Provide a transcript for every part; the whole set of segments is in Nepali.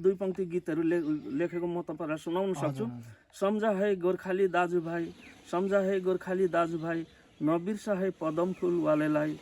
दुई पंक्ति गीतहरू लेखेको म तपाईँलाई सुनाउन सक्छु। सम्झा है गोर्खाली दाजुभाइ, सम्झा है गोर्खाली दाजुभाइ, नबिर्सा है पदम फुलवालेलाई।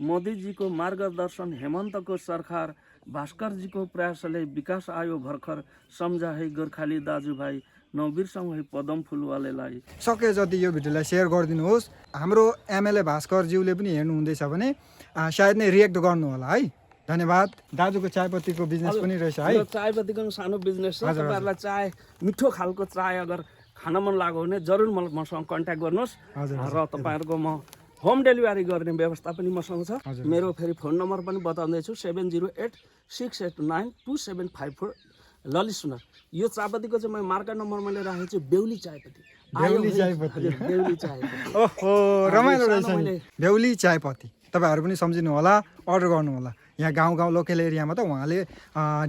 मोदीजीको मार्गदर्शन, हेमन्तको सरकार, भास्करजीको प्रयासले विकास आयो भर्खर। सम्झा है गोर्खाली दाजुभाइ, नबिर्साउँ है पदम फुलवालेलाई। सके जति यो भिडियोलाई सेयर गरिदिनुहोस्। हाम्रो एमएलए भास्करज्यूले पनि हेर्नुहुँदैछ भने सायद नै रिएक्ट गर्नु होला है। धन्यवाद। दाजुको चायपत्तीको बिजनेस पनि रहेछ है। चायपत्तीको सानो बिजनेस छ। तपाईँहरूलाई चाय मिठो खालको चाय अगर खान मन लाग्यो भने जरुर मसँग कन्ट्याक्ट गर्नुहोस् र तपाईँहरूको म होम डेलिभरी गर्ने व्यवस्था पनि मसँग छ। मेरो फेरि फोन नम्बर पनि बताउँदैछु 7082692754। ललित सुनार। यो चायपत्तीको चाहिँ मैं मार्का नम्बर मैले राखेको छु बेहुली चायपत्ती। बेहुली चायपत्ती। ओहो रमाइलो रहेछ। बेहुली चायपत्ती तपाईहरु पनि सम्झिनु होला, अर्डर गर्नु होला। यहाँ गाउँ गाउँ लोकल एरियामा त उहाँले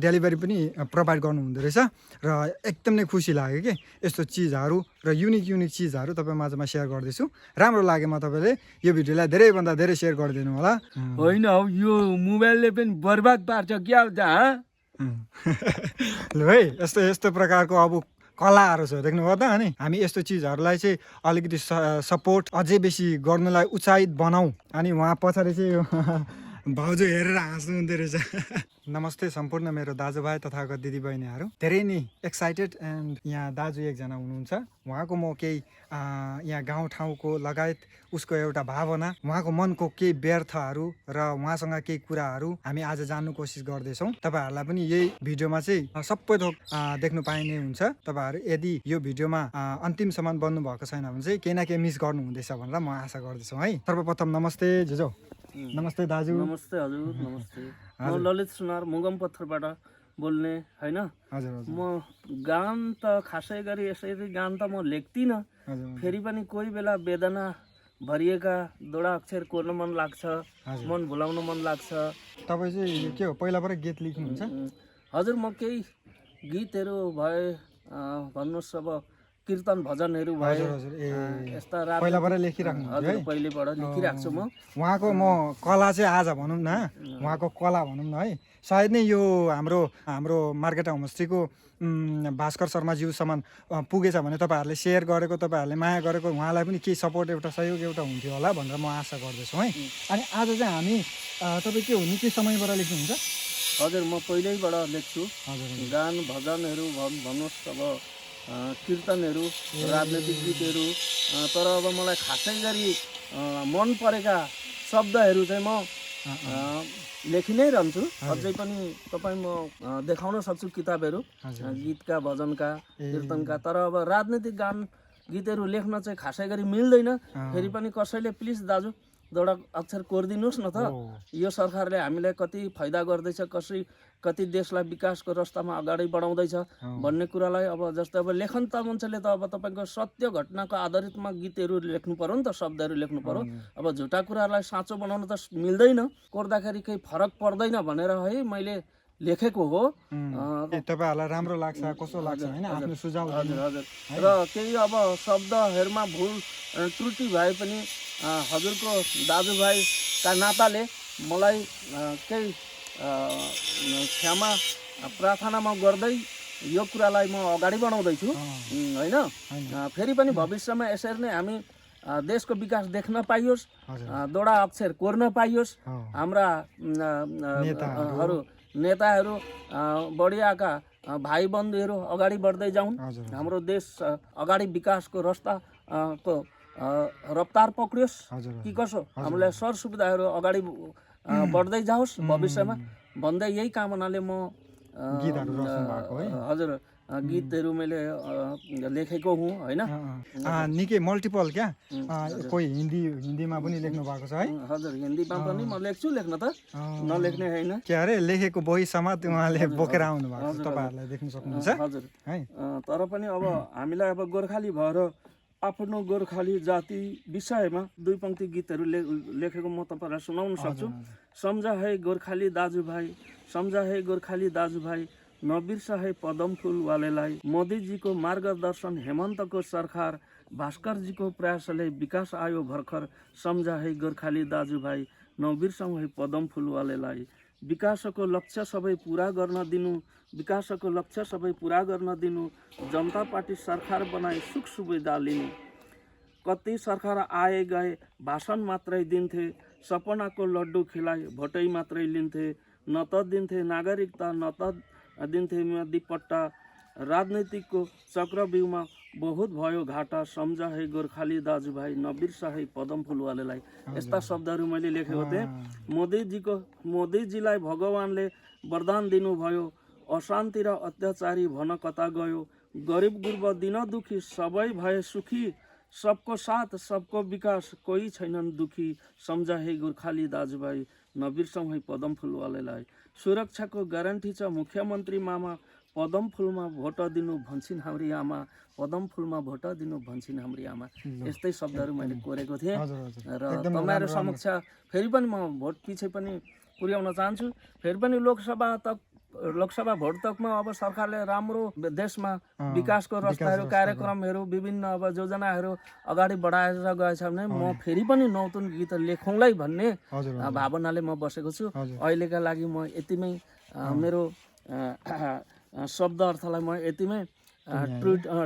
डेलिभरी पनि प्रोभाइड गर्नुहुँदो रहेछ र एकदम नै खुसी लाग्यो कि यस्तो चिजहरू र युनिक चिजहरू तपाईँ माझमा सेयर गर्दैछु। राम्रो लाग्यो। म तपाईँले यो भिडियोलाई धेरैभन्दा धेरै सेयर गरिदिनु होला। होइन हौ यो मोबाइलले पनि बर्बाद पार्छ क्या ल है यस्तो यस्तो प्रकारको अब कलाहरू छ देख्नुभयो त। अनि हामी यस्तो चिजहरूलाई चाहिँ अलिकति सपोर्ट अझै बेसी गर्नलाई उत्साहित बनाऊ। अनि उहाँ पछाडि चाहिँ भाउजू हेरेर हाँस्नु हुँदो रहेछ। नमस्ते सम्पूर्ण मेरो दाजुभाइ तथागत दिदीबहिनीहरू। धेरै नै एक्साइटेड एन्ड यहाँ दाजु एकजना हुनुहुन्छ। उहाँको म केही यहाँ गाउँठाउँको लगायत उसको एउटा भावना, उहाँको मनको केही व्यर्थहरू र उहाँसँग केही कुराहरू हामी आज जान्नु कोसिस गर्दैछौँ। तपाईँहरूलाई पनि यही भिडियोमा चाहिँ सबै थोक देख्नु पाइने हुन्छ। तपाईँहरू यदि यो भिडियोमा अन्तिमसम्म बन्नु भएको छैन भने चाहिँ केही न केही मिस गर्नु हुँदैछ भनेर म आशा गर्दछु है। सर्वप्रथम नमस्ते जेजो। नमस्ते दाजु। नमस्ते हजुर। नमस्ते। म ललित सुनार मुगम पत्थरबाट बोल्ने होइन। म गान त खासै गरी यसरी गान त म लेख्दिनँ। फेरि पनि कोही बेला वेदना भरिएका दोडा अक्षर कोर्न मन लाग्छ, मन भुलाउन मन लाग्छ। तपाईँ चाहिँ के हो पहिलाबाट गीत लेख्नुहुन्छ? हजुर म केही गीतहरू भए भन्नुहोस् अब कीर्तन भजनहरू भए यस्ता पहिलाबाट लेखिराख्नु हजुर पहिलेबाट लेखिरहेको छु म। उहाँको म कला चाहिँ आज भनौँ न, उहाँको कला भनौँ न है, सायद नै यो हाम्रो मार्केट होमस्टेको भास्कर शर्माज्यूसम्म पुगेछ भने तपाईँहरूले सेयर गरेको, तपाईँहरूले माया गरेको, उहाँलाई पनि केही सपोर्ट एउटा सहयोग एउटा हुन्थ्यो होला भनेर म आशा गर्दछु है। अनि आज चाहिँ हामी तपाईँ के हो निकै समयबाट लेख्नुहुन्छ? हजुर म पहिल्यैबाट लेख्छु। गान भजनहरू भन्नुहोस् अब कीर्तनहरू, राजनैतिक गीतहरू। तर अब मलाई खासै गरी मन परेका शब्दहरू चाहिँ म लेखि नै रहन्छु। अझै पनि तपाईँ म देखाउन सक्छु किताबहरू गीतका, भजनका, कीर्तनका। तर अब राजनैतिक गान गीतहरू लेख्न चाहिँ खासै गरी मिल्दैन। फेरि पनि कसैले प्लिज दाजु दोडा अक्षर कोरिदिनुहोस् न त। यो सरकारले हामीलाई कति फाइदा गर्दैछ, कति देशलाई विकासको रास्तामा अगाडि बढाउँदैछ भन्ने कुरालाई अब जस्तै अब लेखन्ता मान्छेले त अब तपाईँको सत्य घटनाको आधारितमा गीतहरू लेख्नु पर्यो नि त, शब्दहरू लेख्नु पर्यो। अब झुटा कुरालाई साँचो बनाउन त मिल्दैन, कोर्दाखेरि केही फरक पर्दैन भनेर है मैले लेखेको हो। तपाईँहरूलाई राम्रो लाग्छ कसो लाग्छ होइन आफ्नो सुझाव। हजुर हजुर। र केही अब शब्दहरूमा भुल त्रुटि भए पनि हजुरको दाजुभाइका नाताले मलाई केही क्षमा प्रार्थना म गर्दै यो कुरालाई म अगाडि बढाउँदैछु होइन। फेरि पनि भविष्यमा यसरी नै हामी देशको विकास देख्न पाइयोस्, दोडा अक्षर कोर्न पाइयोस्, हाम्रा नेताहरू बढियाका भाइ बन्धुहरू अगाडि बढ्दै जाउन्, हाम्रो देश अगाडि विकासको रास्ताको रफ्तार पक्रियोस् कि कसो, हामीलाई सर सुविधाहरू अगाडि बढ्दै जाओस् भविष्यमा भन्दै यही कामनाले म हजुर गीतहरू मैले लेखेको हुँ होइन। निकै मल्टिपल क्या, कोही हिन्दीमा पनि लेख्नु भएको छ है। हजुर हिन्दीमा पनि म लेख्छु, लेख्न त नलेख्ने होइन। के अरे लेखेको बही समात उहाँले बोकेर आउनु भएको छ, तपाईँहरूलाई देख्न सक्नुहुन्छ हजुर है। तर पनि अब हामीलाई अब गोर्खाली भएर आफ्नो गोर्खाली जाति विषयमा दुई पंक्ति गीतहरू लेखेको म तपाईँलाई सुनाउन सक्छु। सम्झा है गोर्खाली दाजुभाइ, सम्झा है गोर्खाली दाजुभाइ, नबिर्सा है पदम फुलवालेलाई। मोदीजीको मार्गदर्शन, हेमन्तको सरकार, भास्करजीको प्रयासले विकास आयो भर्खर। सम्झा है गोर्खाली दाजुभाइ, नबिर्साउँ है पदम फुलवालेलाई। विकासको लक्ष्य सबै पुरा गर्न दिनु, विकासको लक्ष्य सबै पुरा गर्न दिनु, जनता पार्टी सरकार बनाई सुख सुविधा लिनु। कति सरकार आए गए भाषण मात्रै दिन्थे, सपनाको लड्डु खिलाइ भोटै मात्रै लिन्थे, न त दिन्थे नागरिकता न त दिन्थे मधीपट्टा। राजनीतिकको चक्रव्यूहमा बहुत भयो घाटा, सम्झा है गोर्खाली दाजुभाइ नबिर्सा है पदम फुलवालेलाई। यस्ता शब्दहरू मैले लेखेको थिएँ। मोदीजीलाई भगवानले वरदान दिनुभयो, अशान्ति र अत्याचारी भन कता गयो, गरिब गुर्ब दिन दुखी सबै भए सुखी, सबको साथ सबको विकास कोही छैनन् दुखी, सम्झा है गोर्खाली दाजुभाइ नबिर्सौँ है पदम फुलवालेलाई। सुरक्षाको ग्यारेन्टी छ मुख्यमन्त्री मामा, पदम फुलमा भोट दिनु भन्छन् हाम्री आमा, पदम फुलमा भोट दिनु भन्छन् हाम्री आमा। यस्तै शब्दहरू मैले कोरेको थिएँ र तपाईँहरू समक्ष फेरि पनि म भोट पछि पनि पुर्याउन चाहन्छु। फेरि पनि लोकसभा भोट तकमा अब सरकारले राम्रो देशमा विकासको रस्ताहरू कार्यक्रमहरू विभिन्न अब योजनाहरू अगाडि बढाएर गएछ भने म फेरि पनि नौतन गीत लेखौँलै भन्ने भावनाले म बसेको छु। अहिलेका लागि म यतिमै मेरो शब्द अर्थलाई म यतिमै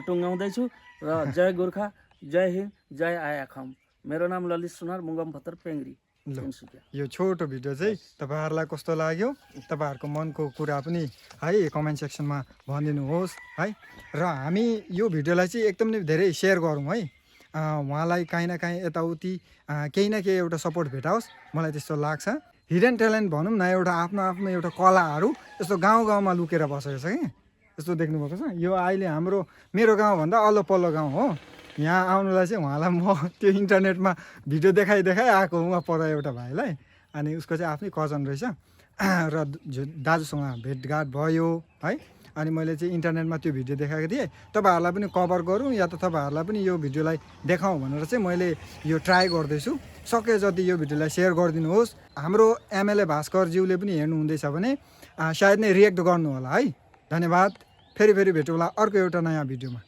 टुङ्गाउँदैछु र जय गोर्खा, जय हिन्द, जय आयाखम। मेरो नाम ललित सुनार, मुगम भत्तर पेङ्ग्री। यो छोटो भिडियो चाहिँ तपाईँहरूलाई कस्तो लाग्यो, तपाईँहरूको मनको कुरा पनि है कमेन्ट सेक्सनमा भनिदिनुहोस् है। र हामी यो भिडियोलाई चाहिँ एकदम नै धेरै सेयर गरौँ है, उहाँलाई काहीँ न काहीँ यताउति केही न केही एउटा सपोर्ट भेटाओस्, मलाई त्यस्तो लाग्छ। हिडन ट्यालेन्ट भनौँ न, एउटा आफ्नो आफ्नो एउटा कलाहरू यस्तो गाउँ गाउँमा लुकेर बसेको छ कि यस्तो देख्नुभएको छ। यो अहिले मेरो गाउँभन्दा अल्लो पल्लो गाउँ हो। यहाँ आउनुलाई चाहिँ उहाँलाई म त्यो इन्टरनेटमा भिडियो देखाइ आएको उहाँ पर एउटा भाइलाई, अनि उसको चाहिँ आफ्नै कजन रहेछ र दाजुसँग भेटघाट भयो है। अनि मैले चाहिँ इन्टरनेटमा त्यो भिडियो देखाएको थिएँ, तपाईँहरूलाई पनि कभर गरौँ या त तपाईँहरूलाई पनि यो भिडियोलाई देखाउँ भनेर चाहिँ मैले यो ट्राई गर्दैछु। सके जति यो भिडियोलाई सेयर गरिदिनुहोस्। हाम्रो एमएलए भास्करज्यूले पनि हेर्नुहुँदैछ भने सायद नै रिएक्ट गर्नु होला है। धन्यवाद। फेरि भेटौँला अर्को एउटा नयाँ भिडियोमा।